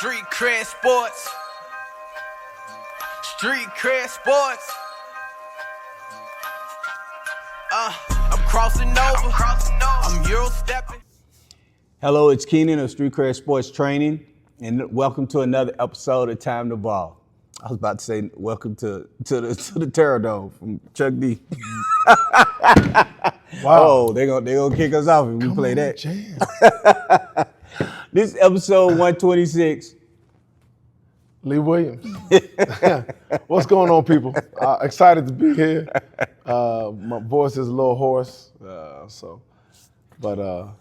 Street cred sports. Street cred sports. I'm crossing over. I'm Euro stepping. Hello, it's Keenan of Street Cred Sports Training, and welcome to another episode of Time to Ball. I was about to say welcome to the Terror Dome from Chuck D. Wow. Oh, they gonna kick us off if we play that. Jam. This is episode 126. Lee Williams. What's going on, people? Excited to be here. My voice is a little hoarse, was at a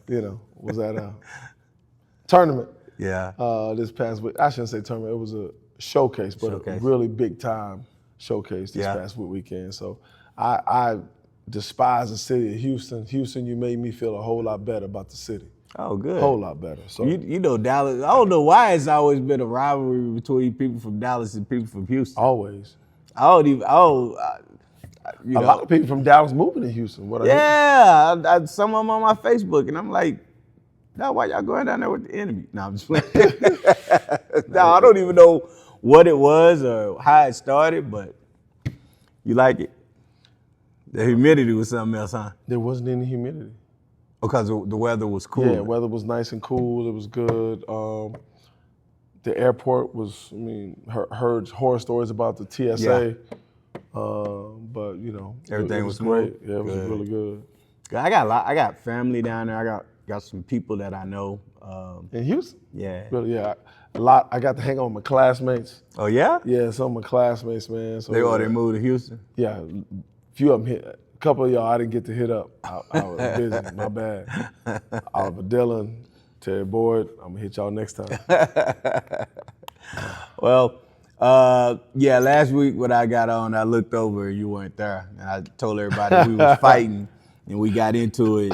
tournament. Yeah. This past week. I shouldn't say tournament. It was a showcase, but a really big time showcase this past weekend. So I despise the city of Houston. Houston, you made me feel a whole lot better about the city. Oh, good. A whole lot better. So you know Dallas. I don't know why it's always been a rivalry between people from Dallas and people from Houston. always. I don't even. A lot of people from Dallas moving to Houston. Some of them on my Facebook, and I'm like, "No, why y'all going down there with the enemy?" No, I'm just playing. No, I don't even know what it was or how it started, but you like it. The humidity was something else, huh? There wasn't any humidity. Because the weather was cool. Yeah, weather was nice and cool. It was good. The airport was, heard horror stories about the TSA. But, everything it was great. smooth? Yeah, it was Good. really good. I got family down there. I got some people that I know. In Houston? Yeah. Really, yeah. A lot. I got to hang out with my classmates. Oh, yeah? Yeah, some of my classmates, man. So They moved to Houston? Yeah, a few of them hit. A couple of y'all I didn't get to hit up. I was busy. My bad. Oliver Dillon, Terry Boyd. I'm gonna hit y'all next time. Well, last week when I got on, I looked over and you weren't there. And I told everybody we was fighting and we got into it.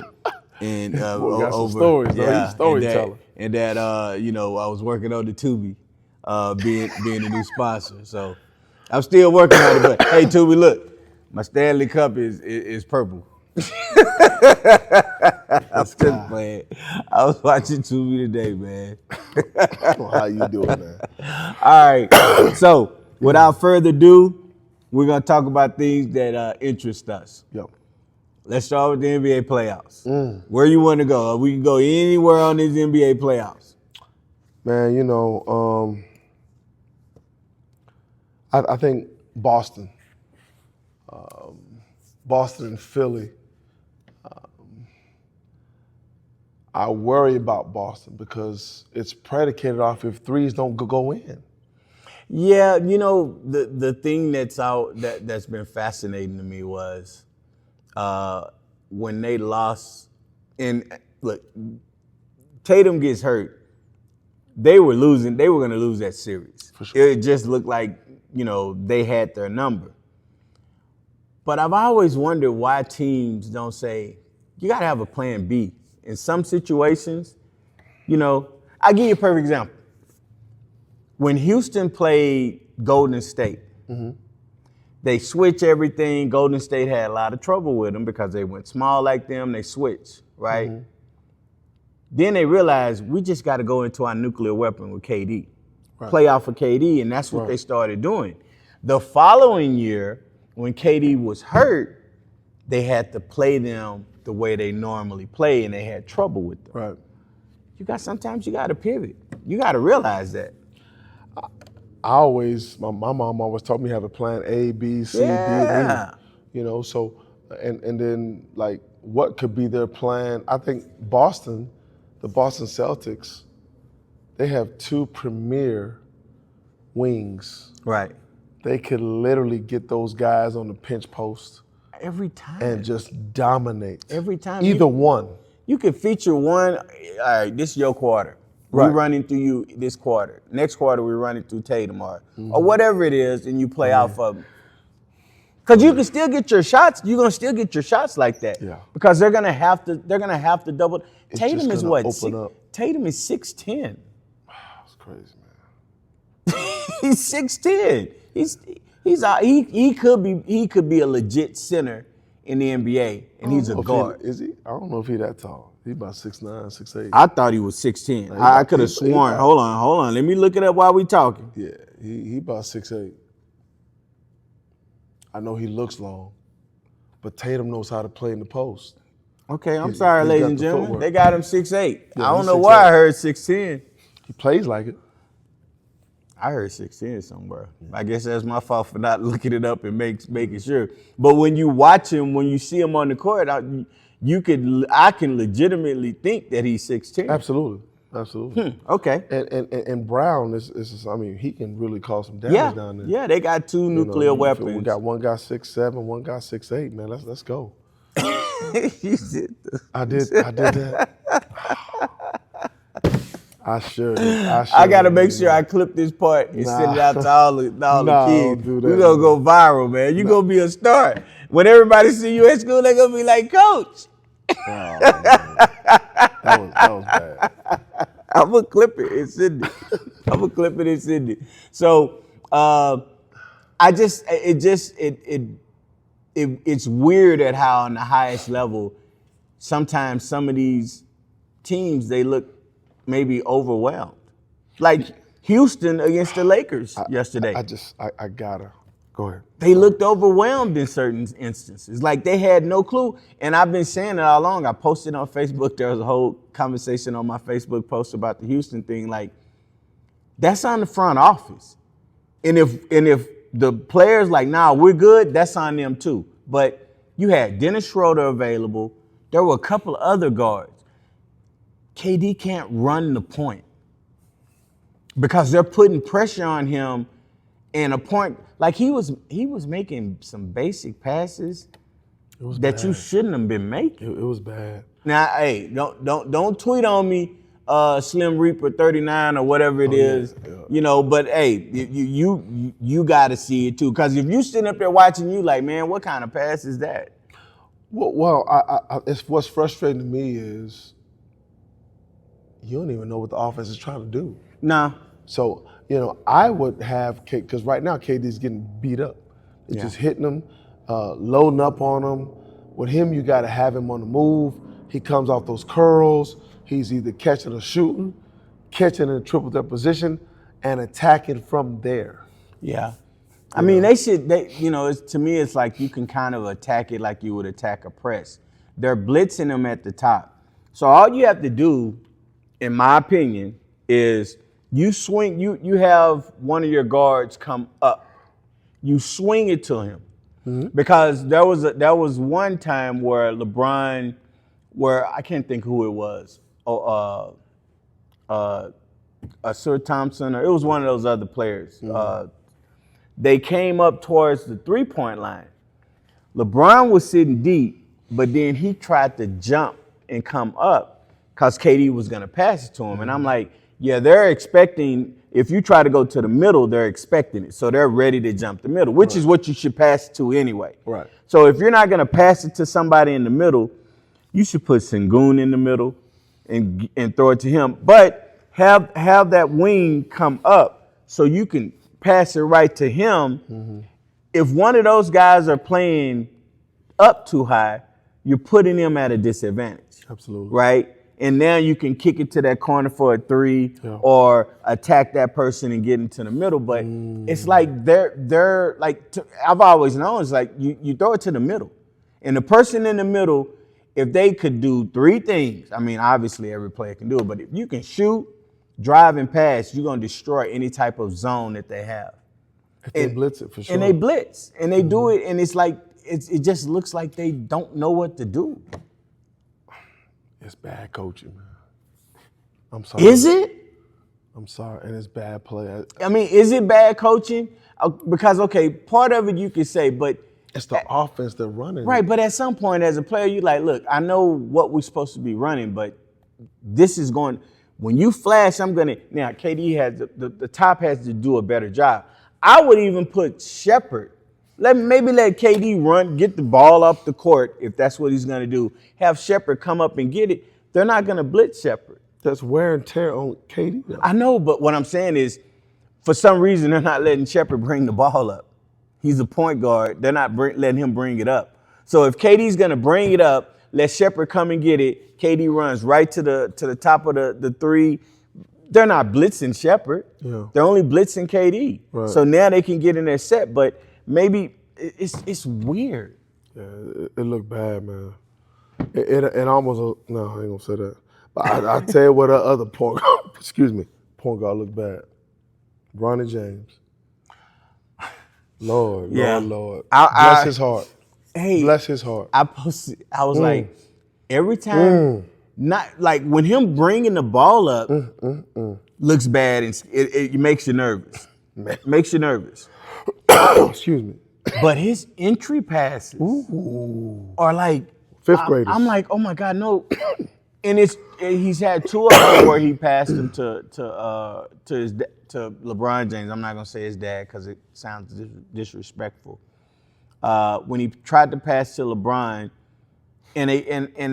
And Boy, got some stories, though. He's a storyteller. And that I was working on the Tubi, being a new sponsor. So I'm still working on it. But hey, Tubi, look. My Stanley Cup is purple. I'm just playing. I was watching Tubi today, man. How you doing, man? All right. So, without further ado, we're gonna talk about things that interest us. Yep. Let's start with the NBA playoffs. Where you want to go? We can go anywhere on these NBA playoffs. Man, I think Boston. Boston and Philly. I worry about Boston because it's predicated off if threes don't go in. Yeah, the thing that's been fascinating to me was when they lost. And look, Tatum gets hurt. They were losing. They were going to lose that series. For sure. It just looked like they had their number. But I've always wondered why teams don't say, you got to have a plan B. In some situations, I'll give you a perfect example. When Houston played Golden State, they switched everything. Golden State had a lot of trouble with them because they went small like them. They switched, right? Then they realized we just got to go into our nuclear weapon with KD. Right. Play off of KD, and that's what they started doing. The following year, when KD was hurt, they had to play them the way they normally play, and they had trouble with them. Right. Sometimes you got to pivot. You got to realize that. My mom always taught me how to plan A, B, C, D, and E. So, and then like what could be their plan? I think the Boston Celtics, they have two premier wings. Right. They could literally get those guys on the pinch post Every time. and just dominate. Every time. Either one. You could feature one, all right, this is your quarter. Right. We're running through you this quarter. Next quarter, we're running through Tatum or whatever it is, and you play off of them. Because you can still get your shots. You're going to still get your shots like that. Yeah. Because they're going to have to double. It's Tatum just is gonna what? open up. Tatum is 6'10". That's crazy, man. He's 6'10". He could be a legit center in the NBA, and he's a guard. Is he? I don't know if he's that tall. He's about 6'9", 6'8". I thought he was 6'10". I could have sworn. Hold on. Let me look it up while we talking. Yeah, he about 6'8". I know he looks long, but Tatum knows how to play in the post. Okay, I'm sorry, ladies and gentlemen. Footwork. They got him 6'8". Yeah, I don't know 6'8". why I heard 6'10". He plays like it. I heard 6'10" somewhere. I guess that's my fault for not looking it up and making sure. But when you watch him, when you see him on the court, I can legitimately think that he's 6'10". Absolutely. Okay. And Brown is I mean, he can really cause some damage down there. Yeah, they got two nuclear weapons. We got one guy 6'7", one guy 6'8". Man, let's go. I did that. I sure did. I gotta make sure I clip this part and send it out to all the kids. Don't do that, We're gonna go viral, man. You're gonna be a star. When everybody see you at school, they're gonna be like, Coach. Oh, that was bad. I'm gonna clip it and send it. So it's weird at how on the highest level, sometimes some of these teams, they look maybe overwhelmed. Like Houston against the Lakers yesterday. I gotta. Go ahead. They looked overwhelmed in certain instances. Like they had no clue. And I've been saying it all along. I posted on Facebook. There was a whole conversation on my Facebook post about the Houston thing. Like, that's on the front office. And if the players like, nah, we're good, that's on them too. But you had Dennis Schroeder available. There were a couple of other guards. KD can't run the point because they're putting pressure on him, and a point like he was making some basic passes that you shouldn't have been making. It was bad. Now, hey, don't tweet on me, Slim Reaper 39 or whatever it is, you know. But hey, you got to see it too, because if you sitting up there watching, you like, man, what kind of pass is that? Well, it's what's frustrating to me is you don't even know what the offense is trying to do. Nah. So, I would have, because right now KD's getting beat up. It's just hitting him, loading up on him. With him, you got to have him on the move. He comes off those curls. He's either catching or shooting, catching in a triple threat position, and attacking from there. Yeah. I mean, to me, it's like you can kind of attack it like you would attack a press. They're blitzing them at the top. So all you have to do, in my opinion, is you swing, you have one of your guards come up. You swing it to him. Mm-hmm. Because there was one time where LeBron, where I can't think who it was, Sir Thompson, or it was one of those other players. Mm-hmm. They came up towards the three-point line. LeBron was sitting deep, but then he tried to jump and come up because KD was going to pass it to him. Mm-hmm. And I'm like, yeah, they're expecting, if you try to go to the middle, they're expecting it. So they're ready to jump the middle, which is what you should pass it to anyway. Right. So if you're not going to pass it to somebody in the middle, you should put Sengun in the middle and throw it to him. But have that wing come up so you can pass it right to him. Mm-hmm. If one of those guys are playing up too high, you're putting them at a disadvantage. Absolutely. Right? And now you can kick it to that corner for a three or attack that person and get into the middle. But it's like they're like, I've always known, it's like you throw it to the middle. And the person in the middle, if they could do three things, I mean, obviously every player can do it, but if you can shoot, drive, and pass, you're going to destroy any type of zone that they have. If they blitz it, for sure. And they blitz, and they do it, and it's like, it just looks like they don't know what to do. It's bad coaching, man. I'm sorry. Is it? I'm sorry, and it's bad play. I mean, is it bad coaching? Because, okay, part of it you could say, but it's the offense they're running. Right, but at some point as a player, you're like, look, I know what we're supposed to be running, but this is going, when you flash, I'm going to, now KD has, the top has to do a better job. I would even put Shepherd, maybe let KD run, get the ball up the court, if that's what he's going to do. Have Shepherd come up and get it. They're not going to blitz Shepherd. That's wear and tear on KD. Though. I know, but what I'm saying is, for some reason, they're not letting Shepherd bring the ball up. He's a point guard. They're not letting him bring it up. So if KD's gonna bring it up, let Shepherd come and get it. KD runs right to the top of the three. They're not blitzing Shepherd. Yeah. They're only blitzing KD. Right. So now they can get in their set, but maybe it's weird. Yeah, it looked bad, man. It almost, no, I ain't gonna say that. But I tell you what, other point guard looked bad. Bronny James. Lord, Yeah. Lord. I- Bless his heart. Hey, Bless his heart. I was like, every time, not like when him bringing the ball up looks bad and it makes you nervous. Makes you nervous. Excuse me. But his entry passes are like Fifth graders. I'm like, oh my God, no. And he's had two of them where he passed them to LeBron James. I'm not gonna say his dad because it sounds disrespectful. When he tried to pass to LeBron, and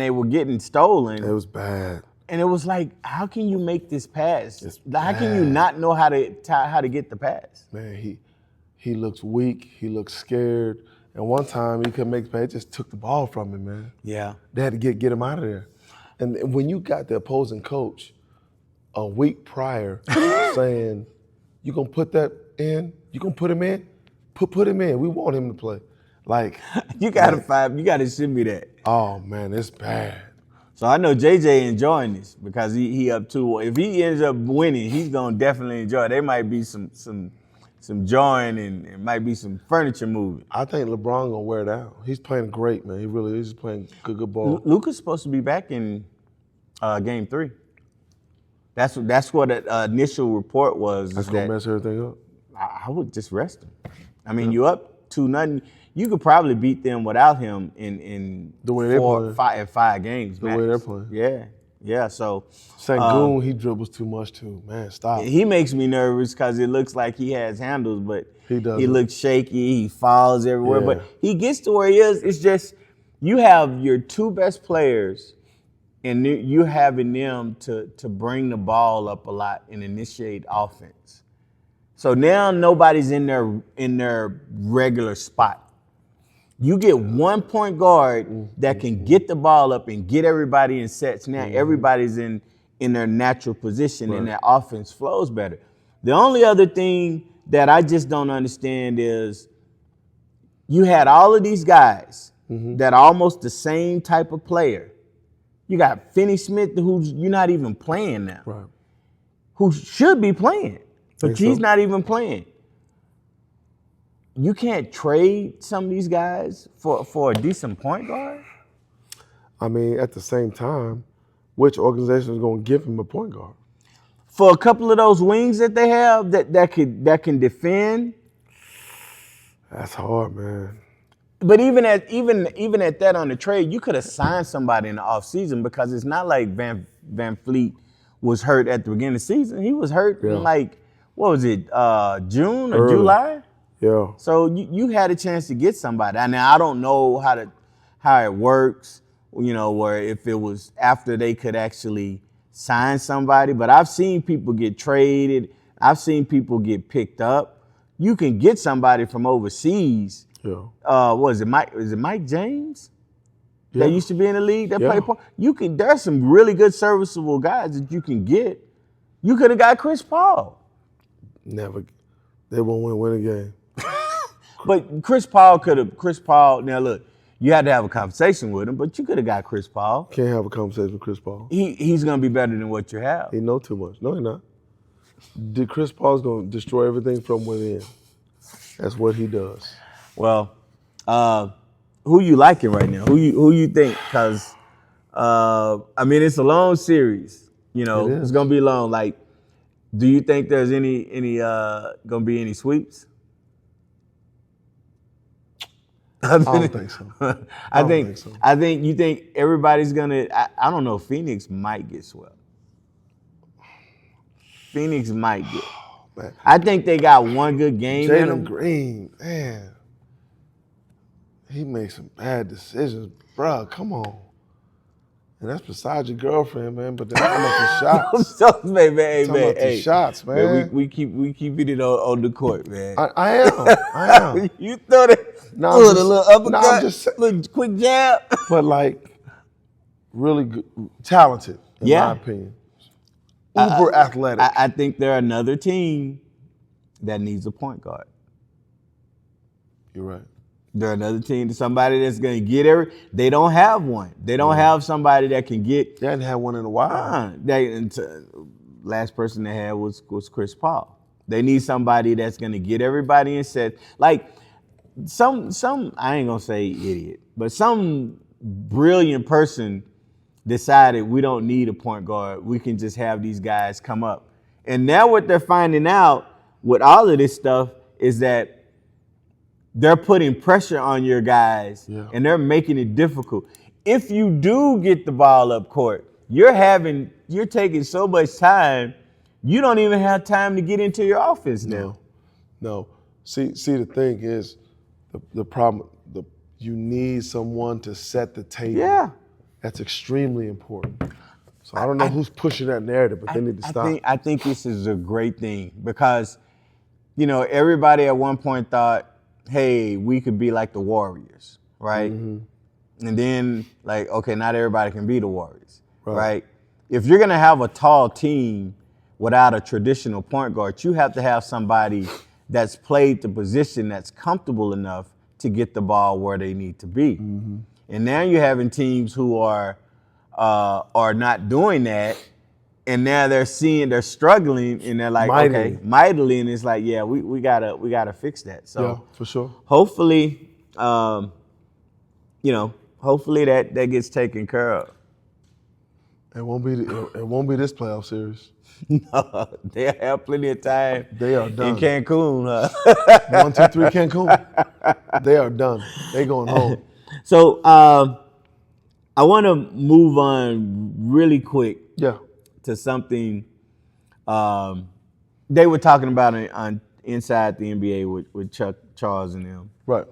they were getting stolen. It was bad. And it was like, how can you make this pass? It's How can you bad. not know how to get the pass? Man, he looks weak. He looks scared. And one time he couldn't make the pass. Just took the ball from him, man. Yeah. They had to get him out of there. And when you got the opposing coach a week prior saying, you gonna put that in? You gonna put him in? Put him in. We want him to play. Like You gotta send me that. oh man, it's bad. So I know JJ enjoying this because he up 2-1. If he ends up winning, he's gonna definitely enjoy it. There might be some join and it might be some furniture moving. I think LeBron gonna wear it out. He's playing great, man. He really is playing good ball. Luka's supposed to be back in game 3. That's what the initial report was. That's is gonna that mess everything up. I would just rest him. I mean, you up 2-0. You could probably beat them without him in The way they're playing. 5 games. The max. way they're playing. Yeah. So Sengun, he dribbles too much too. Man, stop. he makes me nervous because it looks like he has handles, but He doesn't. he looks shaky. He falls everywhere, Yeah. but he gets to where he is. It's just you have your 2 best players, and you having them to bring the ball up a lot and initiate offense. So now nobody's in their regular spot. You get 1 point guard that can get the ball up and get everybody in sets. Now everybody's in their natural position and that offense flows better. The only other thing that I just don't understand is you had all of these guys that are almost the same type of player. You got Finney Smith, who's you're not even playing now, Right. who should be playing, but Think he's so? not even playing. You can't trade some of these guys for a decent point guard? I mean, at the same time, which organization is going to give him a point guard? For a couple of those wings that they have that can defend. That's hard, man. But even at that on the trade, you could have signed somebody in the offseason because it's not like Van Fleet was hurt at the beginning of the season. He was hurt in like, what was it, June or Early. July? Yeah. So you had a chance to get somebody. Now I don't know how it works, where if it was after they could actually sign somebody, but I've seen people get traded. I've seen people get picked up. You can get somebody from overseas. Yeah. What is it, Mike? Is it Mike James? Yeah. That used to be in the league that Yeah. played point. There's some really good serviceable guys that you can get. You could have got Chris Paul. Never. They won't win a game. But Chris Paul, now look, you had to have a conversation with him, but you could have got Chris Paul. Can't have a conversation with Chris Paul. He's going to be better than what you have. He know too much. No, he not. Chris Paul's going to destroy everything from within. That's what he does. Well, who you liking right now? Who you think? Because, it's a long series. It is. It's going to be long. Like, do you think there's any going to be any sweeps? I don't think so. I think you think everybody's gonna. I don't know. Phoenix might get swept. Phoenix might get. Man. I think they got one good game in Jalen them. Green, man, he makes some bad decisions, bro. Come on. And that's beside your girlfriend, man. But then I'm talking about the shots. So, man, hey, Talking man, about the hey, shots, man. we keep it on the court, man. I am. You throw that No, the little uppercut, no, I'm just saying. little quick jab. But like, really good, talented, in my opinion. Uber athletic. I think they're another team that needs a point guard. You're right. They're another team, somebody that's going to get they don't have one. They don't have somebody that can get. They hadn't had one in a while. Last person they had was Chris Paul. They need somebody that's going to get everybody in set. Like some I ain't going to say idiot, but some brilliant person decided we don't need a point guard. We can just have these guys come up. And now what they're finding out with all of this stuff is that they're putting pressure on your guys and they're making it difficult. If you do get the ball up court, you're taking so much time, you don't even have time to get into your offense now. No. See, the thing is, the problem, you need someone to set the table. Yeah. That's extremely important. So I don't know who's pushing that narrative, but they need to stop. I think this is a great thing because, everybody at one point thought, hey, we could be like the Warriors, right? Mm-hmm. And then, like, okay, not everybody can be the Warriors, right? If you're going to have a tall team without a traditional point guard, you have to have somebody that's played the position that's comfortable enough to get the ball where they need to be. Mm-hmm. And now you're having teams who are not doing that, and now they're struggling, and they're like, okay, mightily, and it's like, yeah, we gotta fix that. So yeah, for sure. Hopefully, hopefully that gets taken care of. It won't be this playoff series. No, they have plenty of time. They are done in Cancun, huh? 1, 2, 3 Cancun. They are done. They going home. So I want to move on really quick. Yeah. To something they were talking about on Inside the NBA with Chuck, Charles, and them. Right.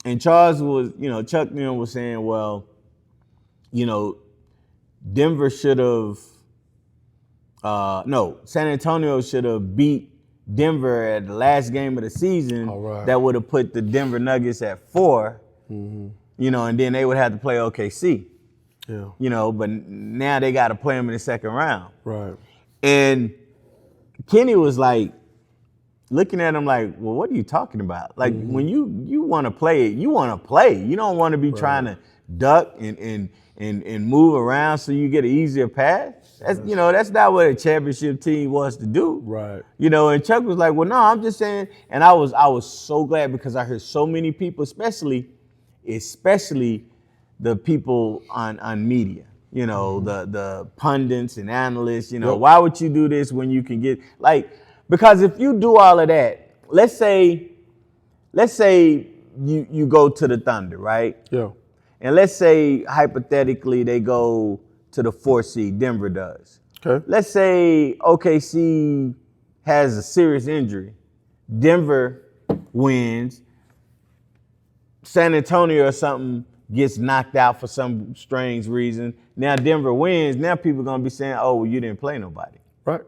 And Charles was, Chuck and them was saying, well, Denver should have, San Antonio should have beat Denver at the last game of the season. All right. That would have put the Denver Nuggets at 4, and then they would have to play OKC. Yeah. But now they got to play them in the second round. Right. And Kenny was like, looking at him like, well, what are you talking about? Like, when you want to play it, you want to play. You don't want to be trying to duck and move around so you get an easier pass. That's that's not what a championship team wants to do. Right. And Chuck was like, well, no, I'm just saying. And I was so glad because I heard so many people, especially the people on media, the pundits and analysts, why would you do this when you can get because if you do all of that, let's say you go to the Thunder, right? Yeah. And let's say hypothetically they go to the 4th seed, Denver does. Okay. Let's say OKC has a serious injury. Denver wins. San Antonio or something gets knocked out for some strange reason. Now Denver wins. Now people are going to be saying, oh, well, you didn't play nobody. Right.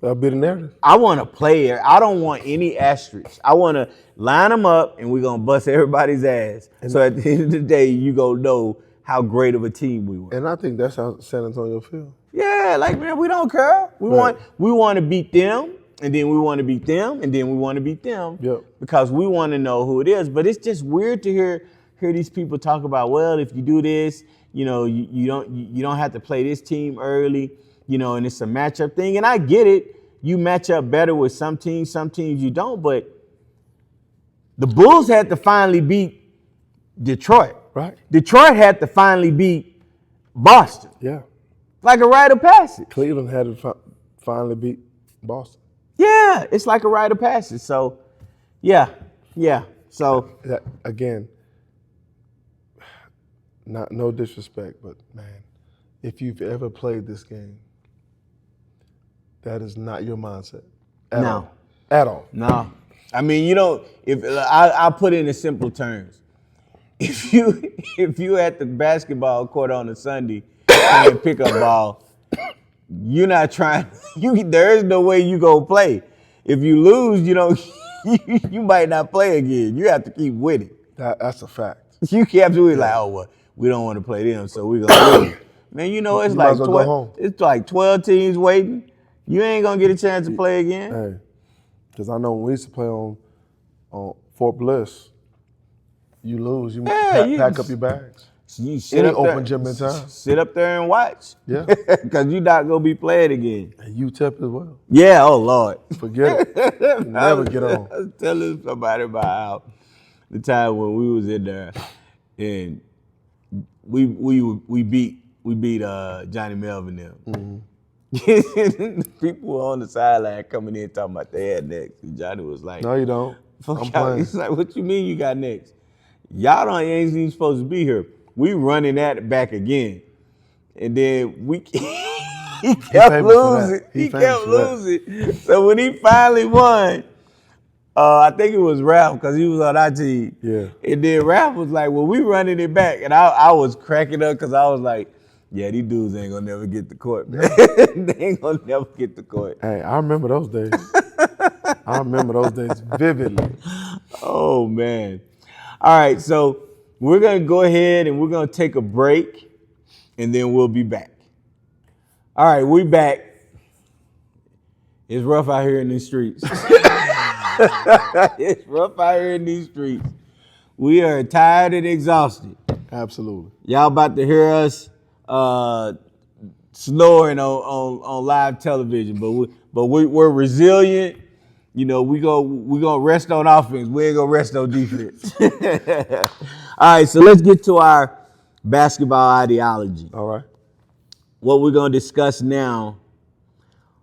That'll be the narrative. I want to play it. I don't want any asterisks. I want to line them up and we're going to bust everybody's ass. And so at the end of the day, you going to know how great of a team we were. And I think that's how San Antonio feels. Yeah, man, we don't care. We want to beat them. And then we want to beat them. And then we want to beat them. Yep. Because we want to know who it is. But it's just weird to hear these people talk about, well, if you do this, you don't have to play this team early, and it's a matchup thing. And I get it. You match up better with some teams you don't. But the Bulls had to finally beat Detroit. Right. Detroit had to finally beat Boston. Yeah. Like a rite of passage. Cleveland had to finally beat Boston. Yeah, it's like a rite of passage. So, yeah. So again. No disrespect, but man, if you've ever played this game, that is not your mindset. At all. No. I mean, if I'll put it in simple terms. If you at the basketball court on a Sunday playing pickup ball, you're not trying. There is no way you gonna play. If you lose, you might not play again. You have to keep winning. That's a fact. You can't do it like, oh well, we don't want to play them, so we're gonna lose. Man, it's You might like as well go home. It's like 12 teams waiting. You ain't gonna get a chance to play again. Hey, because I know when we used to play on Fort Bliss, you lose, you pack up your bags. You sit Any up there, open gym in town. Sit up there and watch. Yeah. Because you're not gonna be playing again. And UTEP as well. Yeah. Oh Lord. Forget it. You never get on. I was telling somebody about how the time when we was in there and we beat Johnny Melvin them. People were on the sideline coming in talking about they had next. And Johnny was like, No, you don't. I'm y'all. playing. He's like, what you mean you got next? Y'all ain't even supposed to be here. We running that back again. And then he kept losing. He kept losing. So when he finally won, I think it was Ralph because he was on our team. Yeah. And then Ralph was like, well, we running it back. And I was cracking up because I was like, yeah, these dudes ain't gonna never get the court, man. They ain't gonna never get the court. Hey, I remember those days. I remember those days vividly. Oh, man. All right, so we're going to go ahead and we're going to take a break, and then we'll be back. All right, we back. It's rough out here in these streets. It's rough out here in these streets. We are tired and exhausted. Absolutely. Y'all about to hear us snoring on live television, but we're resilient. We gonna rest on offense. We ain't gonna rest on defense. All right, so let's get to our basketball ideology. All right. What we're gonna discuss now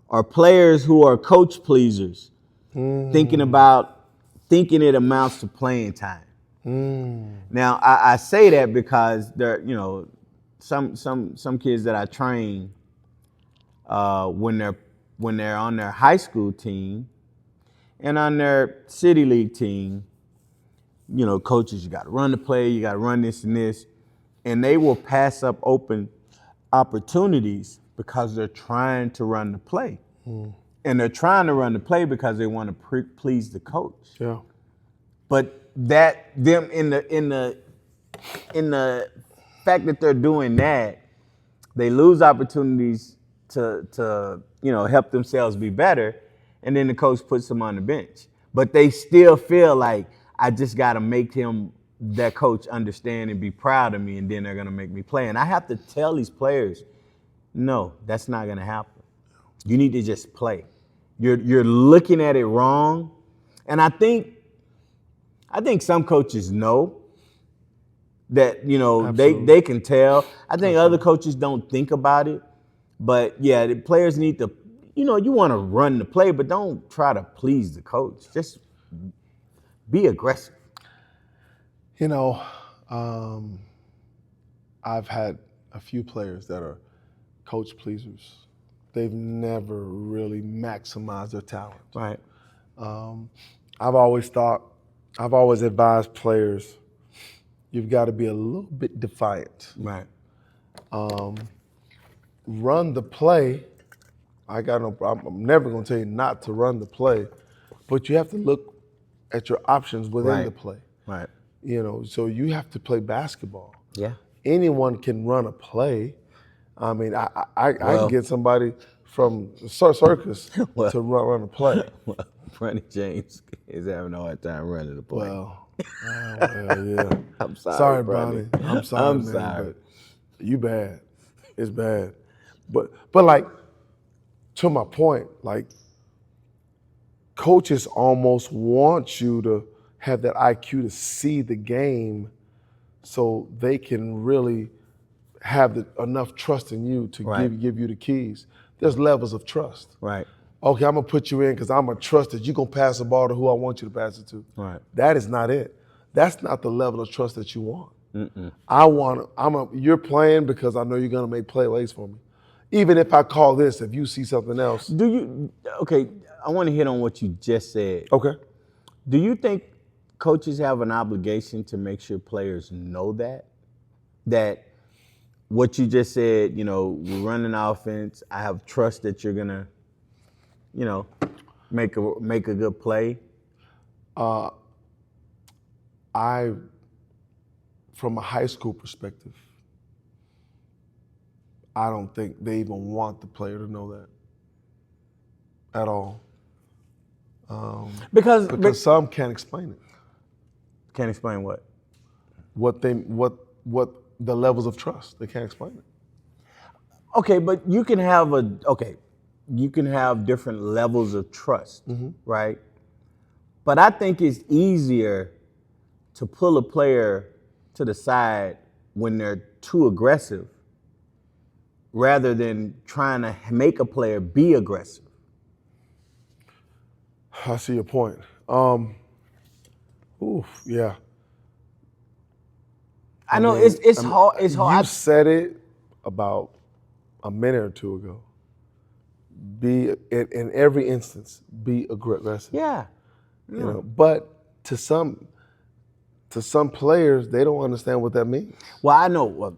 are players who are coach pleasers, thinking it amounts to playing time. Now I say that because there, some kids that I train when they're on their high school team and on their city league team, coaches, you got to run the play, you got to run this and this, and they will pass up open opportunities because they're trying to run the play, and they're trying to run the play because they want to please the coach. Yeah. But that them in the fact that they're doing that, they lose opportunities to help themselves be better, and then the coach puts them on the bench. But they still feel like I just got to make that coach understand and be proud of me, and then they're gonna make me play. And I have to tell these players, no, that's not gonna happen. You need to just play. You're looking at it wrong, and I think some coaches know that, they can tell. I think other coaches don't think about it. But, yeah, the players need to, you want to run the play, but don't try to please the coach. Just be aggressive. I've had a few players that are coach pleasers. They've never really maximized their talent. Right. I've always advised players, you've got to be a little bit defiant. Right. Run the play. I got no problem. I'm never going to tell you not to run the play, but you have to look at your options within the play. Right. So you have to play basketball. Yeah. Anyone can run a play. I mean, I can get somebody from circus to run a play. Well, Bronny James is having a hard time running the play. Well, yeah. I'm sorry. Sorry, Bronny. I'm sorry, I'm man, sorry. but you bad. It's bad. But like, to my point, like, coaches almost want you to have that IQ to see the game so they can really have enough trust in you to give you the keys. There's levels of trust. Right. Okay, I'm gonna put you in because I'm gonna trust that you're gonna pass the ball to who I want you to pass it to. Right. That is not it. That's not the level of trust that you want. You're playing because I know you're gonna make plays for me. Even if I call this, if you see something else. Okay, I want to hit on what you just said. Okay. Do you think coaches have an obligation to make sure players know that what you just said, we're running offense. I have trust that you're gonna, make a good play. From a high school perspective, I don't think they even want the player to know that at all. Because some can't explain it. Can't explain what? What the levels of trust. They can't explain it. Okay, but you can have different levels of trust, right? But I think it's easier to pull a player to the side when they're too aggressive rather than trying to make a player be aggressive. I see your point. Yeah. I know it's hard. It's hard. You said it about a minute or two ago. Be in every instance, be aggressive. Yeah. But to some players, they don't understand what that means. Well, I know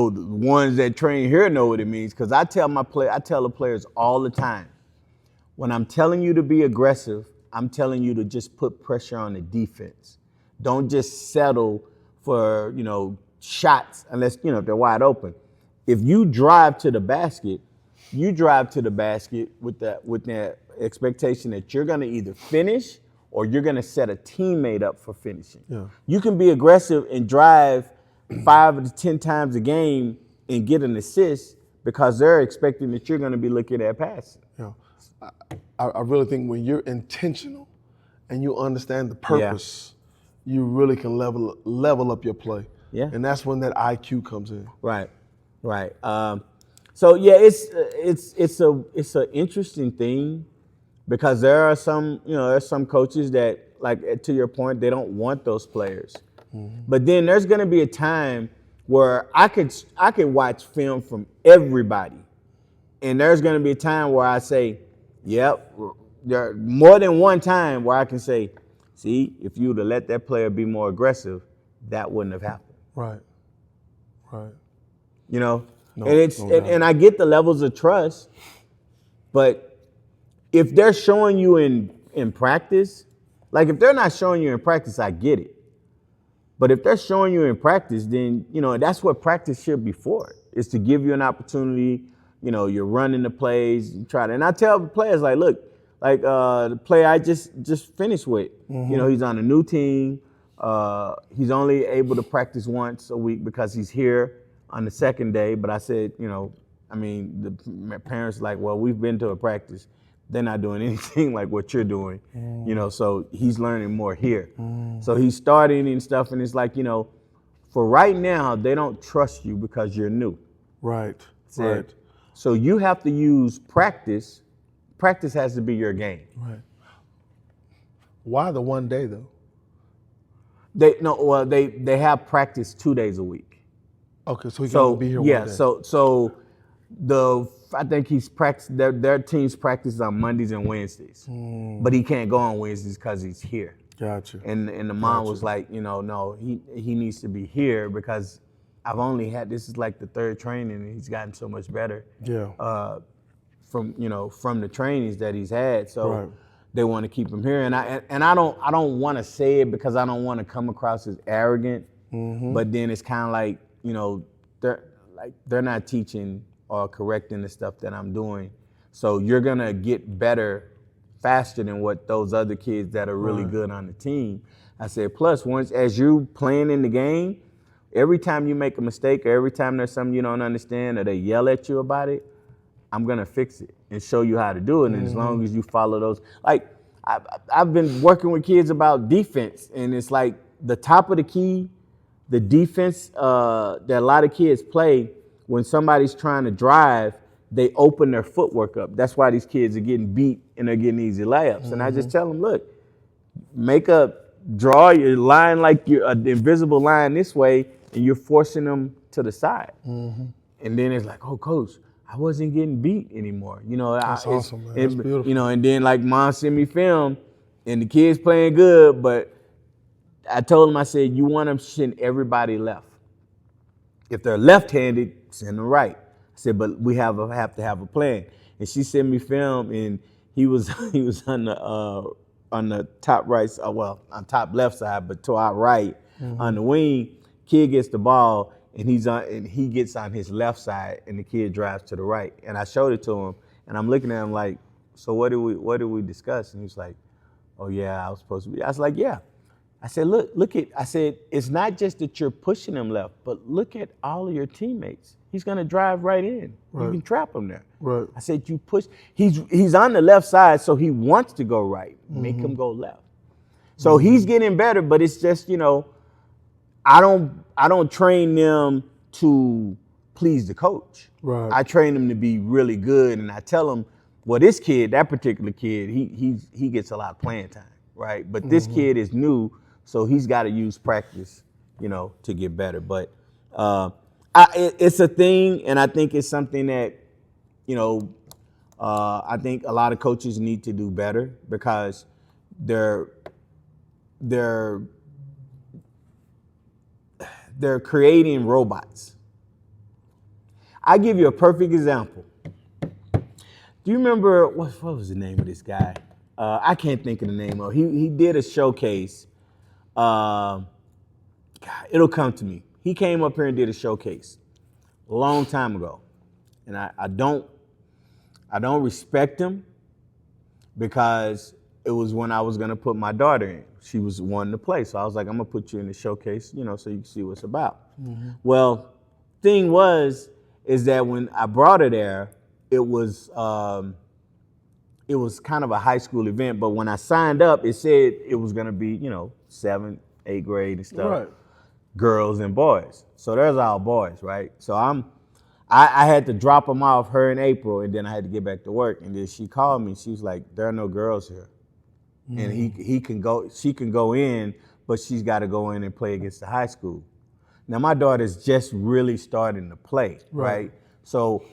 the ones that train here know what it means because I tell the players all the time, when I'm telling you to be aggressive, I'm telling you to just put pressure on the defense. Don't just settle for, shots unless, they're wide open. If you drive to the basket, with the expectation that you're going to either finish or you're going to set a teammate up for finishing. Yeah. You can be aggressive and drive 5 to 10 times a game and get an assist because they're expecting that you're going to be looking at passing. Yeah. I really think when you're intentional and you understand the purpose, you really can level up your play. Yeah. And that's when that IQ comes in. Right. So yeah, it's an interesting thing because there are some coaches that, like to your point, they don't want those players. Mm-hmm. But then there's going to be a time where I could watch film from everybody, and there's going to be a time where I say, yep, there more than one time where I can say, see, if you would have let that player be more aggressive, that wouldn't have happened. Right. And and I get the levels of trust, but if they're showing you in practice, like if they're not showing you in practice, I get it. But if they're showing you in practice, then that's what practice should be for. Is to give you an opportunity. You're running the plays, you try to, and I tell the players look, the player I just finished with, he's on a new team. He's only able to practice once a week because he's here on the second day. But I said, the parents well, we've been to a practice. They're not doing anything like what you're doing, so he's learning more here. So he's starting and stuff, and it's for right now, they don't trust you because you're new. Right. So you have to use practice. Practice has to be your game. Right. Why the one day though? They have practice 2 days a week. Okay, so he can be here one day. So I think he's practiced. Their team's practice on Mondays and Wednesdays, but he can't go on Wednesdays because he's here. Gotcha. And the mom was like, no, he needs to be here because I've only had, this is like the third training and he's gotten so much better. Yeah. From the trainings that he's had. So they want to keep him here. And I don't want to say it because I don't want to come across as arrogant. Mm-hmm. But then it's kind of like, they're not teaching or correcting the stuff that I'm doing. So you're gonna get better faster than what those other kids that are really good on the team. I said, plus once as you playing in the game, every time you make a mistake or every time there's something you don't understand or they yell at you about it, I'm gonna fix it and show you how to do it. And as long as you follow those, I've been working with kids about defense, and it's like the top of the key, the defense that a lot of kids play, when somebody's trying to drive, they open their footwork up. That's why these kids are getting beat and they're getting easy layups. Mm-hmm. And I just tell them, look, draw your line like you're an invisible line this way, and you're forcing them to the side. Mm-hmm. And then it's like, oh, coach, I wasn't getting beat anymore. That's awesome, man. That's beautiful. And then mom sent me film, and the kids playing good, but I told him, I said, you want to send everybody left. If they're left-handed, send them right. I said, but we have to have a plan. And she sent me film, and he was on the top right, on top left side, but to our right on the wing. Kid gets the ball, and he gets on his left side, and the kid drives to the right. And I showed it to him, and I'm looking at him like, so what did we discuss? And he's like, oh yeah, I was supposed to be. I was like, yeah. I said, I said, it's not just that you're pushing him left, but look at all of your teammates. He's gonna drive right in. Right. You can trap him there. Right. I said, you push, he's on the left side, so he wants to go right. Make him go left. So he's getting better, but it's just, I don't train them to please the coach. Right. I train them to be really good, and I tell them, well, this kid, that particular kid, he gets a lot of playing time, right? But this kid is new, so he's got to use practice, to get better. But it's a thing, and I think it's something that, I think a lot of coaches need to do better because they're creating robots. I give you a perfect example. Do you remember what was the name of this guy? I can't think of the name of. He did a showcase. God, it'll come to me. He came up here and did a showcase a long time ago, and I don't respect him because it was when I was gonna put my daughter in. She was wanting to play, so I was like, I'm gonna put you in the showcase, so you can see what it's about. Well, thing is that when I brought her there, it was kind of a high school event, but when I signed up, it said it was gonna be, 7th, 8th grade and stuff, right. Girls and boys. So there's all boys, right? So I had to drop them off, her in April, and then I had to get back to work. And then she called me. She was like, "There are no girls here," and she can go in, but she's got to go in and play against the high school. Now my daughter's just really starting to play, right? So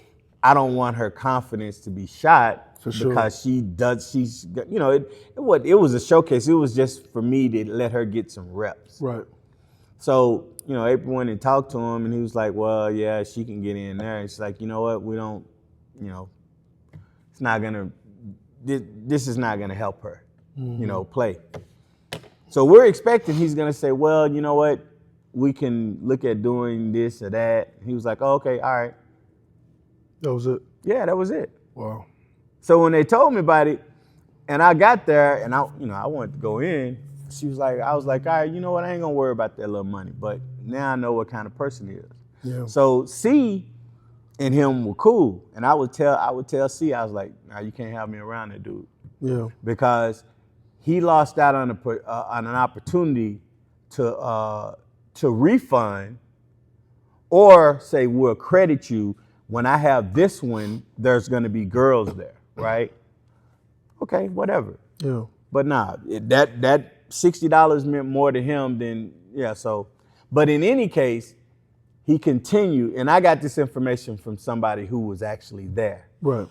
I don't want her confidence to be shot because she's it was a showcase. It was just for me to let her get some reps. Right. So, April went and talked to him, and he was like, well, yeah, she can get in there. And she's like, you know what, we don't, it's not gonna, this is not gonna help her, play. So we're expecting he's gonna say, well, you know what, we can look at doing this or that. He was like, oh, okay, all right. That was it? Yeah, that was it. Wow. So when they told me about it, and I got there, and I wanted to go in, I was like, all right, you know what, I ain't gonna worry about that little money, but now I know what kind of person he is. Yeah. So C and him were cool, and I would tell C, I was like, nah, you can't have me around that dude. Yeah. Because he lost out on an opportunity to refund or say we'll credit you. When I have this one, there's gonna be girls there, right? Okay, whatever. Yeah. But nah, that $60 meant more to him than, so. But in any case, he continued, and I got this information from somebody who was actually there. Right.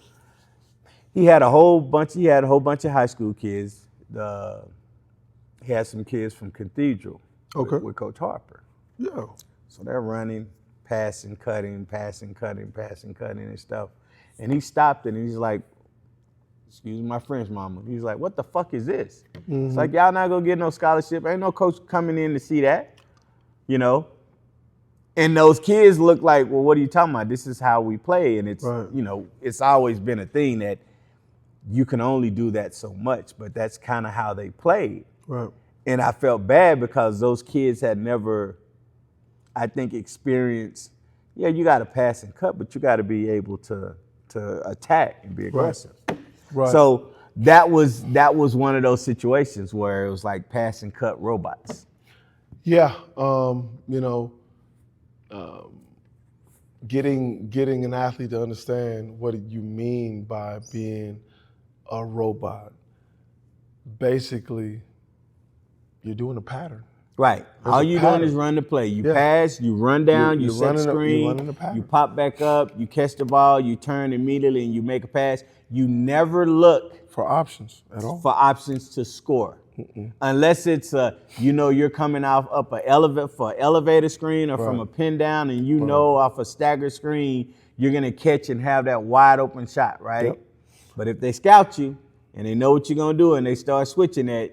He had a whole bunch of high school kids. He had some kids from Cathedral with Coach Harper. Yeah. So they're running, passing, cutting and stuff. And he stopped it, and he's like, excuse my French, mama. He's like, what the fuck is this? It's like, y'all not gonna get no scholarship. Ain't no coach coming in to see that, And those kids look like, well, what are you talking about? This is how we play. And it's, it's always been a thing that you can only do that so much, but that's kind of how they played. Right. And I felt bad because those kids had never, I think, experienced, you got to pass and cut, but you got to be able to attack and be aggressive. Right. So that was one of those situations where it was like pass and cut robots. Yeah, getting an athlete to understand what you mean by being a robot. Basically, you're doing a pattern. Right. All you're doing is run the play. You pass, you run down, you set screen, you pop back up, you catch the ball, you turn immediately, and you make a pass. You never look for options at all. For options to score. Unless it's you're coming off up an elevator screen or from a pin down, and off a staggered screen you're gonna catch and have that wide open shot, right? Yep. But if they scout you and they know what you're gonna do and they start switching that,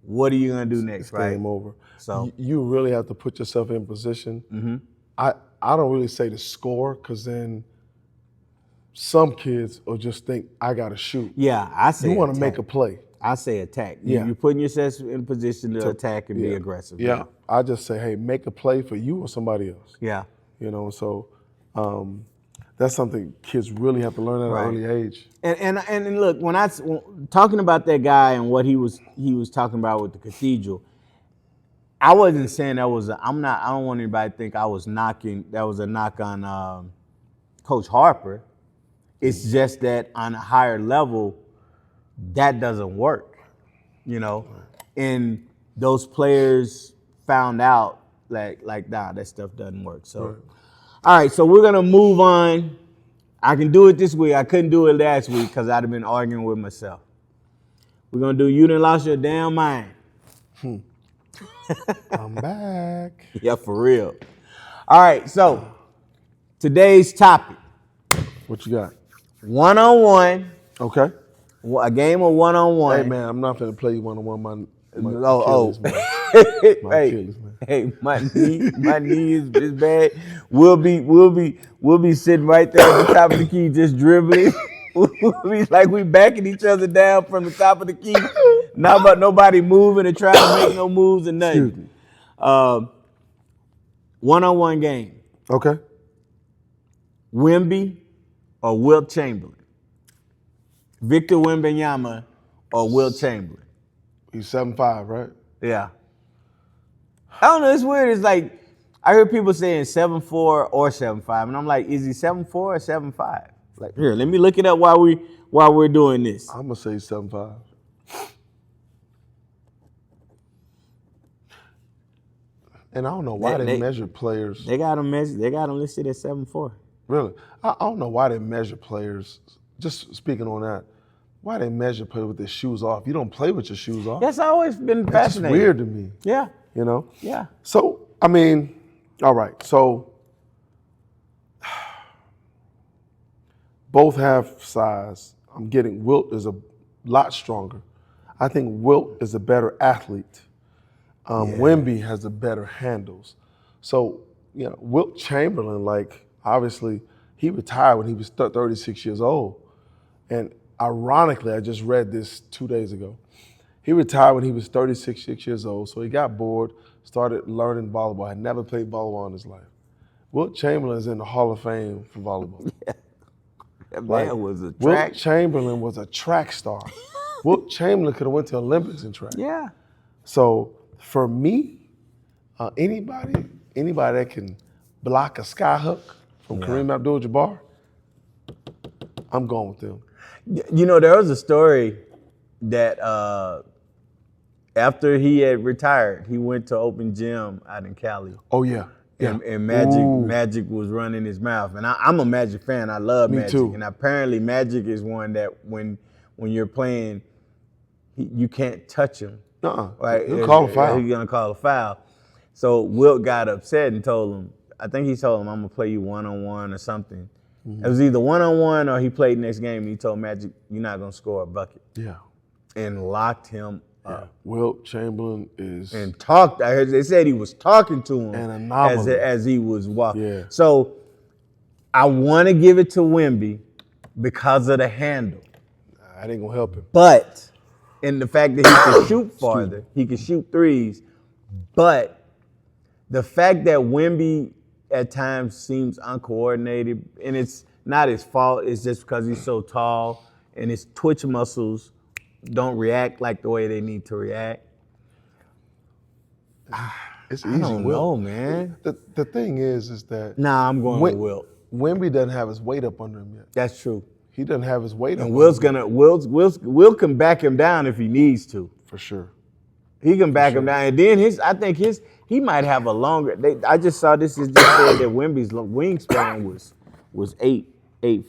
what are you gonna do next, right? Game over. So you really have to put yourself in position. Mm-hmm. I don't really say to score, because then some kids will just think I gotta shoot. Yeah, I say you want to attack. make a play. I say attack. Yeah. You're putting yourself in position to attack and be aggressive. Yeah. I just say, hey, make a play for you or somebody else. Yeah. So that's something kids really have to learn at an early age. And look, when talking about that guy and what he was talking about with the cathedral, I wasn't saying that was I don't want anybody to think I was knocking, that was a knock on Coach Harper. It's just that on a higher level, that doesn't work, and those players found out like nah, that stuff doesn't work. So, all right, so we're gonna move on. I can do it this week. I couldn't do it last week because I'd have been arguing with myself. We're gonna do You Done Lost Your Damn Mind. I'm back. Yeah, for real. All right, so today's topic: What you got? one-on-one. Okay. A game of one-on-one. Hey man, I'm not gonna play you one-on-one. My Achilles, man. Achilles, man. Hey, my knee is bad. We'll be sitting right there at the top of the key, just dribbling. We'll be like we backing each other down from the top of the key. Not about nobody moving and trying to make no moves and nothing. One-on-one game. Okay. Wemby or Wilt Chamberlain. Victor Wembanyama or Wilt Chamberlain. He's 7'5", right? Yeah. I don't know. It's weird. It's like I hear people saying 7'4" or 7'5", and I'm like, is he 7'4" or 7'5"? Like, here, let me look it up while we're doing this. I'm gonna say 7'5". And I don't know why they measure players. They got him listed at 7'4". Really, I don't know why they measure players. Just speaking on that, why they measure players with their shoes off? You don't play with your shoes off. That's always been fascinating. It's weird to me. Yeah. Yeah. Yeah. So I mean, all right. So both have size. I'm getting Wilt is a lot stronger. I think Wilt is a better athlete. Wemby has the better handles. So, Wilt Chamberlain, obviously, he retired when he was 36 years old. And ironically, I just read this 2 days ago. He retired when he was 36 years old, so he got bored, started learning volleyball, had never played volleyball in his life. Wilt Chamberlain is in the Hall of Fame for volleyball. Yeah. That man was a track. Wilt Chamberlain was a track star. Wilt Chamberlain could have went to Olympics in track. Yeah. So for me, anybody that can block a sky hook from Kareem Abdul-Jabbar, I'm going with them. There was a story that after he had retired, he went to open gym out in Cali. Oh yeah. Yeah. And Magic was running his mouth. And I'm a Magic fan. I love Magic. Me too. And apparently Magic is one that when you're playing, you can't touch him. Right? He'll call a foul. He's going to call a foul. So Wilt got upset and told him, I'm going to play you one-on-one or something. Mm-hmm. It was either one-on-one or he played next game and he told Magic, you're not going to score a bucket. Yeah. And locked him up. Wilt Chamberlain is... And talked. I heard they said he was talking to him an anomaly. as he was walking. Yeah. So I want to give it to Wemby because of the handle. That ain't going to help him. But in the fact that he can shoot farther, he can shoot threes, but the fact that Wemby at times seems uncoordinated, and it's not his fault, it's just because he's so tall and his twitch muscles don't react like the way they need to react. It's easy. I don't know, man. The thing is that... Nah, I'm going with Wilt. Wemby doesn't have his weight up under him yet. That's true. He doesn't have his weight up. And Wilt can back him down if he needs to. For sure. He can back him down. And then he might have a longer. I just saw this. It just said that Wemby's wingspan was 8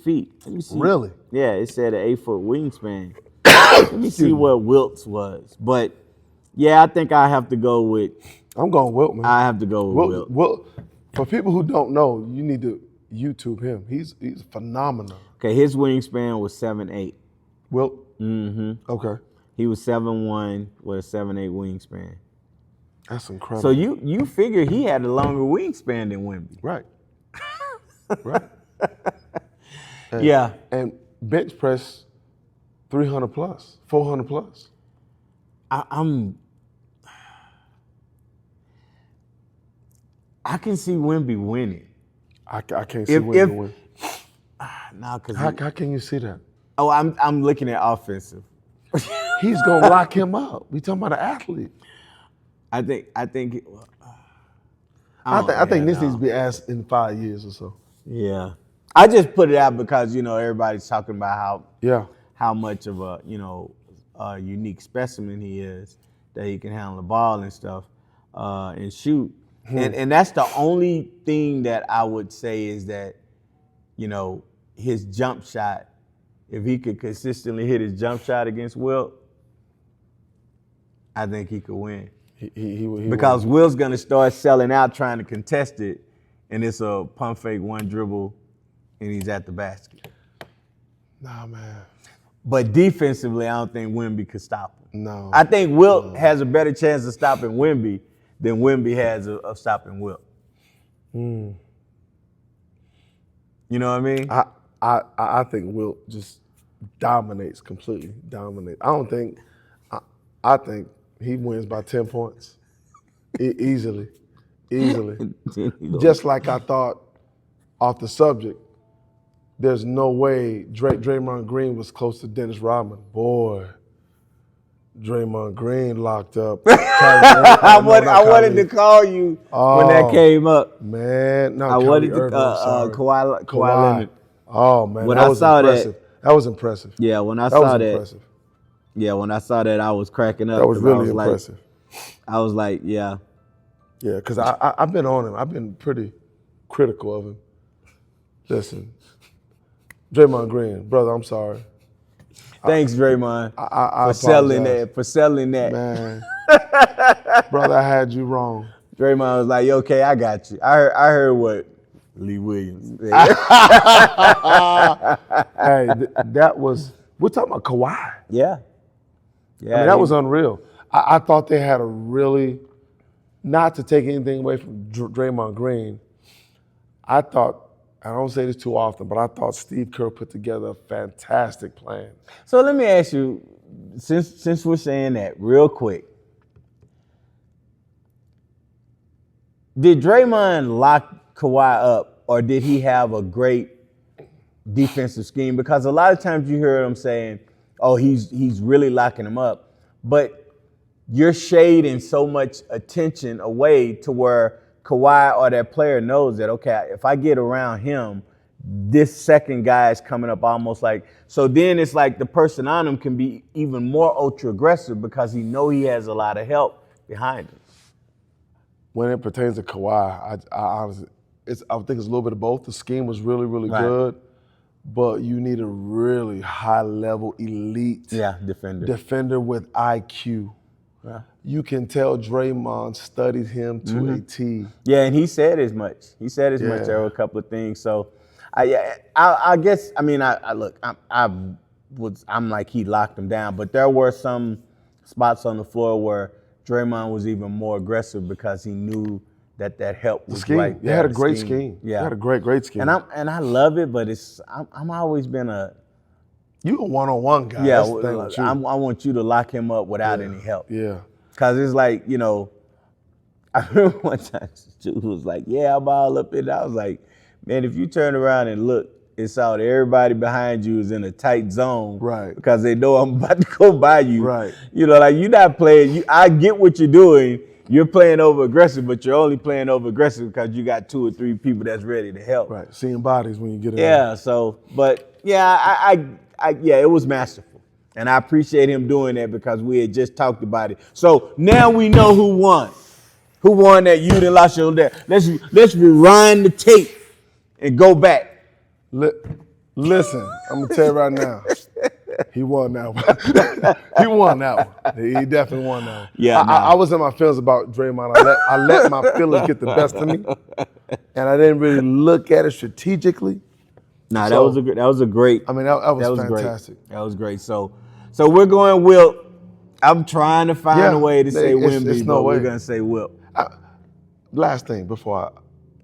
feet. Let me see. Really? Yeah, it said an 8-foot wingspan. Let me see what Wilt's was. But Yeah, I think I have to go with. I'm going Wilt, man. I have to go with Wilt. Wilt. For people who don't know, you need to YouTube him. He's phenomenal. Okay, his wingspan was 7'8". Wilt? Mm-hmm. Okay. He was 7'1" with a 7'8" wingspan. That's incredible. So you figure he had a longer wingspan than Wemby. Right. Right. And, Yeah. And bench press 300 plus, 400 plus. I can see Wemby winning. I can't see Wemby win. No, because How can you see that? Oh, I'm looking at offensive. He's gonna lock him up. We talking about an athlete. I think I think this needs to be asked in 5 years or so. Yeah. I just put it out because, everybody's talking about how much of a, a unique specimen he is, that he can handle the ball and stuff and shoot. And that's the only thing that I would say is that, his jump shot, if he could consistently hit his jump shot against Wilt, I think he could win. He because Wilt's going to start selling out trying to contest it, and it's a pump fake, one dribble, and he's at the basket. Nah, man. But defensively, I don't think Wemby could stop him. No. I think Wilt has a better chance of stopping Wemby than Wemby has of stopping Wilt. You know what I mean? I think Wilt just dominates, completely dominates. I think he wins by 10 points. Easily. Just like I thought off the subject, there's no way Draymond Green was close to Dennis Rodman. Boy, Draymond Green locked up. I wanted to call you when that came up. Man, no, I wanted to Kawhi Leonard. Oh man, When that I was saw impressive. That was impressive. Yeah, when I That saw was that. impressive. Yeah, when I saw that, I was cracking up. That was really I impressive. I was like, yeah. Yeah, because I've been on him. I've been pretty critical of him. Listen, Draymond Green, brother, I'm sorry. Thanks, Draymond, I for selling that. Man, brother, I had you wrong. Draymond was like, okay, I got you. I heard what Lee Williams said. Hey, that was, we're talking about Kawhi. Yeah. I mean, that was unreal. I thought they had a really, not to take anything away from Draymond Green, I don't say this too often, but I thought Steve Kerr put together a fantastic plan. So let me ask you, since we're saying that real quick, did Draymond lock Kawhi up, or did he have a great defensive scheme? Because a lot of times you hear him saying, oh, he's really locking him up, but you're shading so much attention away to where Kawhi or that player knows that, okay, if I get around him, this second guy is coming up almost like, so then it's like the person on him can be even more ultra aggressive because he has a lot of help behind him. When it pertains to Kawhi, I honestly, I think it's a little bit of both. The scheme was really, really good, but you need a really high-level elite defender with IQ. Yeah. You can tell Draymond studied him to a T. Yeah, and he said as much. There were a couple of things. So, I guess, I mean, I'm like he locked him down, but there were some spots on the floor where Draymond was even more aggressive because he knew that help was right there. He had a great scheme. Yeah, he had a great scheme. And I love it, but I'm always been you a one-on-one guy. Yeah, that's the thing with you. I want you to lock him up without any help. Yeah. Because it's like, I remember one time Stu was like, yeah, I'm all up in it. I was like, man, if you turn around and look, it's out everybody behind you is in a tight zone. Right. Because they know I'm about to go by you. Right. Like you're not playing. I get what you're doing. You're playing over aggressive, but you're only playing over aggressive because you got 2 or 3 people that's ready to help. Right. Seeing bodies when you get in. Yeah. So, but yeah, it was masterful. And I appreciate him doing that because we had just talked about it. So now we know who won. Who won that you done lost your there. Let's rewind the tape and go back. Listen, I'm gonna tell you right now. He won that one. He won that one. He definitely won that one. Yeah, I was in my feelings about Draymond. I let my feelings get the best of me, and I didn't really look at it strategically. Nah, So, that was a great. I mean, that was great. fantastic. That was great. So we're going Wilt. I'm trying to find a way to say Wemby, it's no but way. we're gonna say Wilt. Last thing before I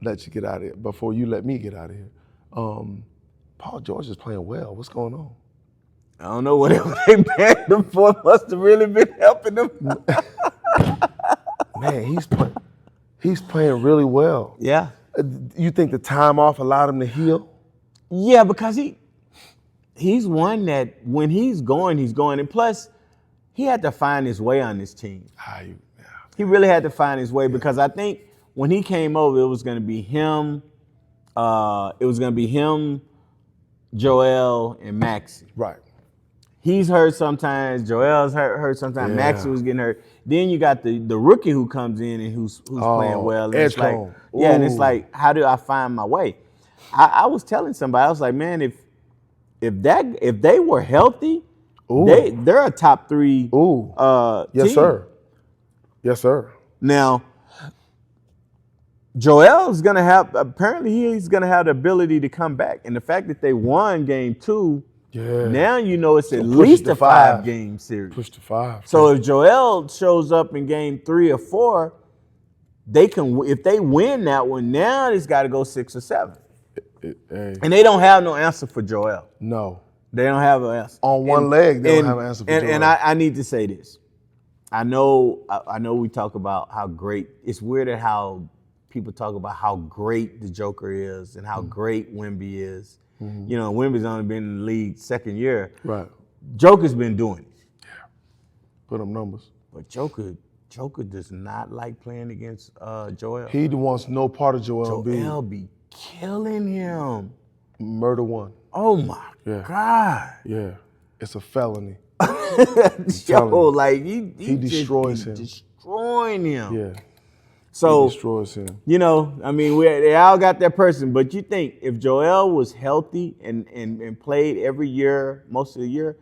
let you get out of here, before you let me get out of here, Paul George is playing well. What's going on? I don't know, whatever they backed him for must have really been helping him. Man, he's playing really well. Yeah. You think the time off allowed him to heal? Yeah, because he's one that when he's going, and plus he had to find his way on this team. He really had to find his way because I think when he came over, it was going to be him. It was going to be him, Joel, and Maxey. Right. He's hurt sometimes. Joel's hurt sometimes. Yeah. Maxey was getting hurt. Then you got the rookie who comes in and who's playing well. And it's like, and it's like, how do I find my way? I was telling somebody, I was like, man, if they were healthy, they're a top 3 Yes, team. sir. Yes, sir. Now, Joel's gonna have he's gonna have the ability to come back. And the fact that they won game 2, now you know it's at least a 5-game series. Push to 5. So if Joel shows up in game 3 or 4, they can. If they win that one, now it's got to go 6 or 7. And they don't have no answer for Joel. No. They don't have an answer. On one leg, they don't have an answer for Joel. And I need to say this. I know we talk about how great. It's weird at how people talk about how great the Joker is and how great Wemby is. Mm-hmm. You know, Wemby's only been in the league 2nd year. Right. Joker's been doing it. Yeah. Put them numbers. But Joker does not like playing against Joel. He wants no part of Joel Embiid. Joel be killing him. Murder one. Oh my God. Yeah. It's a felony. Yo, like he destroys him. Destroying him. Yeah. So he destroys him. You know, I mean, they all got that person, but you think if Joel was healthy and played every year, most of the year,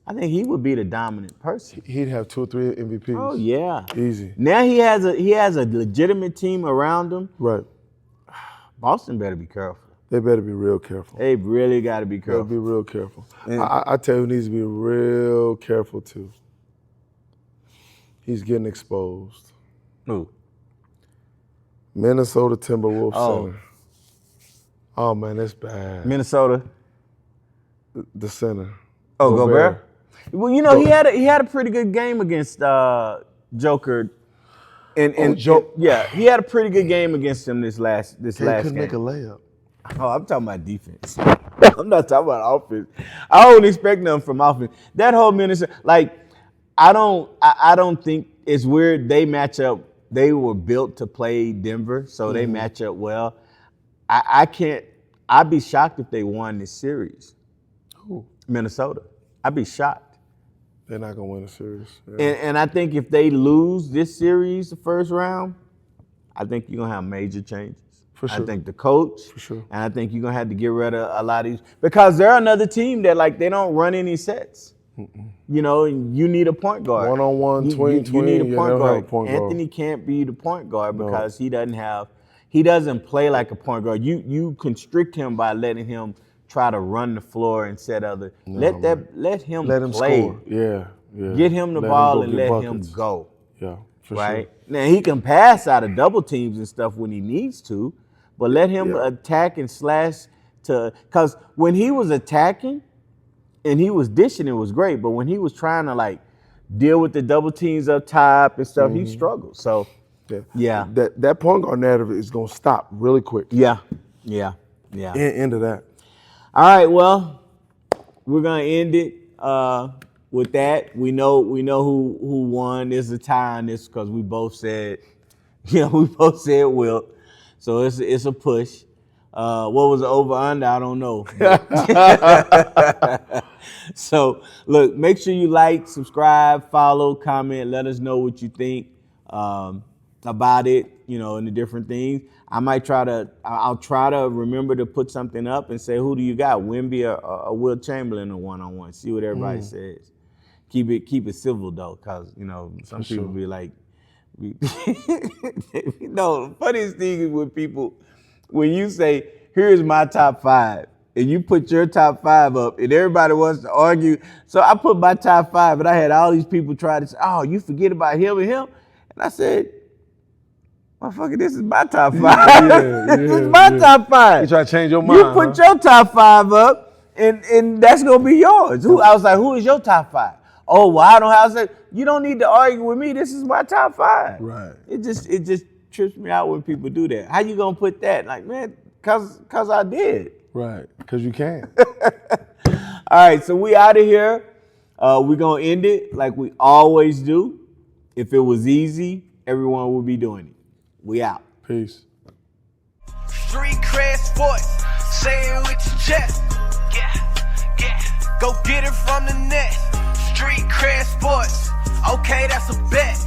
I think he would be the dominant person. He'd have 2 or 3 MVPs. Oh yeah. Easy. Now he has a legitimate team around him. Right. Boston better be careful. They better be real careful. They really got to be careful. Be real careful. I tell you who needs to be real careful too. He's getting exposed. Who? Minnesota Timberwolves center. Oh man, that's bad. Minnesota. The center. Oh, Gobert. Well, you know, he had a pretty good game against Joker. He had a pretty good game against him this last game. Couldn't make a layup. Oh, I'm talking about defense. I'm not talking about offense. I don't expect nothing from offense. That whole Minnesota, like, I don't think it's weird. They match up. They were built to play Denver, so they match up well. I'd be shocked if they won this series. Who? Minnesota. I'd be shocked. They're not gonna win a series. Yeah. And I think if they lose this series, the first round, I think you're gonna have major changes. For sure. I think the coach, for sure, and I think you're gonna have to get rid of a lot of these because they're another team that they don't run any sets. Mm-mm. You know, you need a point guard. One-on-one, tween. You need a point guard. Anthony can't be the point guard because he doesn't play like a point guard. You constrict him by letting him try to run the floor and set other. Let him play. Score. Yeah. Get him the ball and let him go. Yeah, for right? Sure. Now he can pass out of double teams and stuff when he needs to, but let him attack and slash because when he was attacking and he was dishing, it was great. But when he was trying to deal with the double teams up top and stuff, he struggled. So yeah. That point guard narrative is gonna stop really quick. Yeah. End of that. All right, well, we're gonna end it with that. We know who won. There's a tie on this because we both said Wilt. So it's a push. What was the over under? I don't know. So look, make sure you like, subscribe, follow, comment, let us know what you think. about it, and the different things. I'll try to remember to put something up and say, who do you got, Wemby or Wilt Chamberlain in a one-on-one? See what everybody says. Keep it civil though, cause some people be like, the funniest thing is when people, when you say, here's my top 5, and you put your top 5 up, and everybody wants to argue. So I put my top 5, and I had all these people try to say, oh, you forget about him and him? And I said, motherfucker, this is my top 5. This is my top 5. You try to change your mind. You put your top 5 up, and that's gonna be yours. I was like, who is your top 5? Oh, well, I don't have to say, you don't need to argue with me. This is my top 5. Right. It just trips me out when people do that. How you gonna put that? Like, man, cause I did. Right, because you can. All right, so we out of here. We're gonna end it like we always do. If it was easy, everyone would be doing it. We out. Peace. Street cred sports, say it with your chest. Yeah. Go get it from the net. Street cred sports, okay, that's a bet.